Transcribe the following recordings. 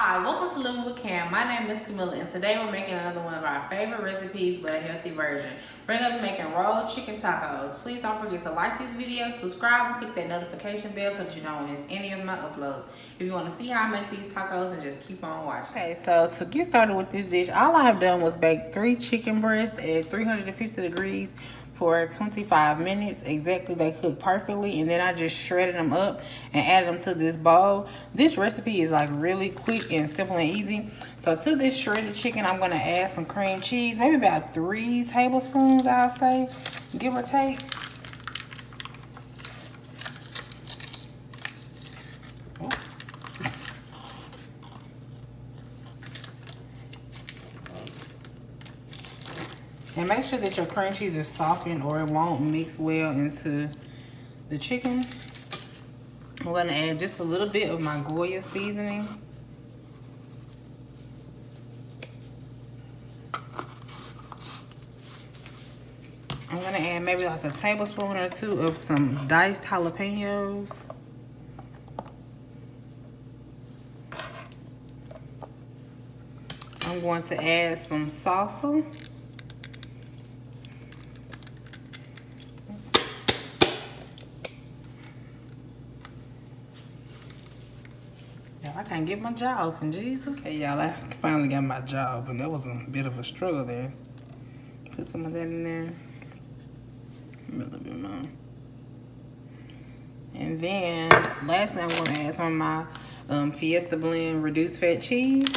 Hi, welcome to Living with Cam. My name is Camilla, and today we're making another one of our favorite recipes, but a healthy version. We're going to be making rolled chicken tacos. Please don't forget to like this video, subscribe, and click that notification bell so that you don't miss any of my uploads. If you want to see how I make these tacos, and just keep on watching. Okay, so to get started with this dish, all I have done was bake 3 chicken breasts at 350 degrees for 25 minutes. Exactly, they cook perfectly, and then I just shredded them up and added them to this bowl. This recipe is like really quick and simple and easy. So to this shredded chicken, I'm gonna add some cream cheese, maybe about 3 tablespoons, I'll say, give or take. And make sure that your cream cheese is softened or it won't mix well into the chicken. I'm gonna add just a little bit of my goya seasoning. I'm gonna add maybe like a tablespoon or 2 of some diced jalapeños. I'm going to add some salsa. I can't get my jaw open, Jesus. Hey, y'all, I finally got my jaw open. That was a bit of a struggle there. Put some of that in there. A little bit more. And then, lastly, I'm going to add some of my Fiesta blend reduced fat cheese.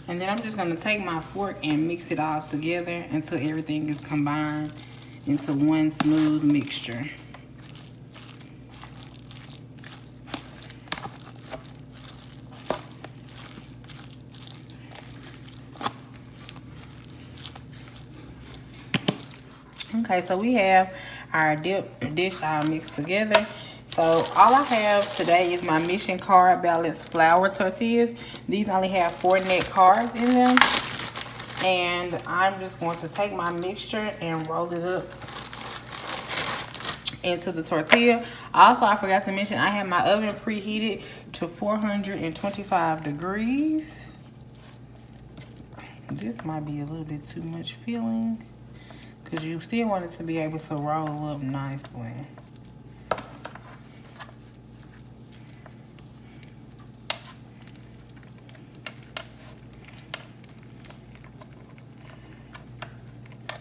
And then I'm just going to take my fork and mix it all together until everything is combined into one smooth mixture. Okay, so we have our dip dish all mixed together. So all I have today is my Mission Carb Balanced Flour Tortillas. These only have 4 net carbs in them. And I'm just going to take my mixture and roll it up into the tortilla. Also, I forgot to mention, I have my oven preheated to 425 degrees. This might be a little bit too much filling, because you still want it to be able to roll up nicely.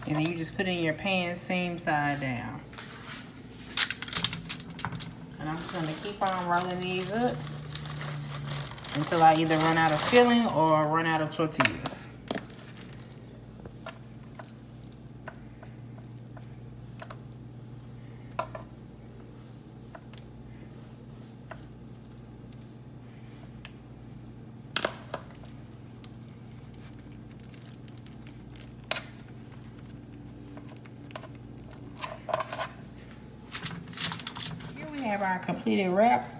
And then you just put it in your pan seam side down. And I'm just gonna keep on rolling these up until I either run out of filling or run out of tortillas. Have our completed wraps.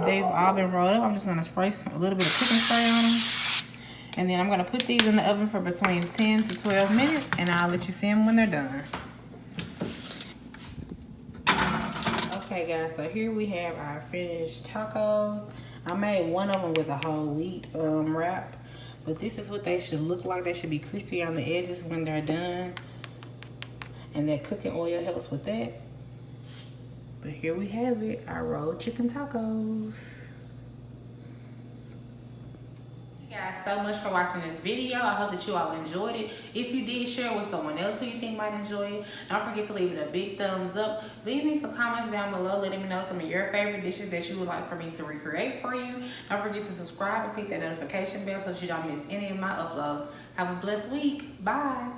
They've all been rolled up. I'm just gonna spray a little bit of cooking spray on them, and then I'm gonna put these in the oven for between 10 to 12 minutes, and I'll let you see them when they're done. Okay, guys, so here we have our finished tacos. I made one of them with a whole wheat wrap, but this is what they should look like. They should be crispy on the edges when they're done, and that cooking oil helps with that. But here we have it, our rolled chicken tacos. Thank you guys so much for watching this video. I hope that you all enjoyed it. If you did, share it with someone else who you think might enjoy it. Don't forget to leave it a big thumbs up. Leave me some comments down below letting me know some of your favorite dishes that you would like for me to recreate for you. Don't forget to subscribe and click that notification bell so that you don't miss any of my uploads. Have a blessed week. Bye.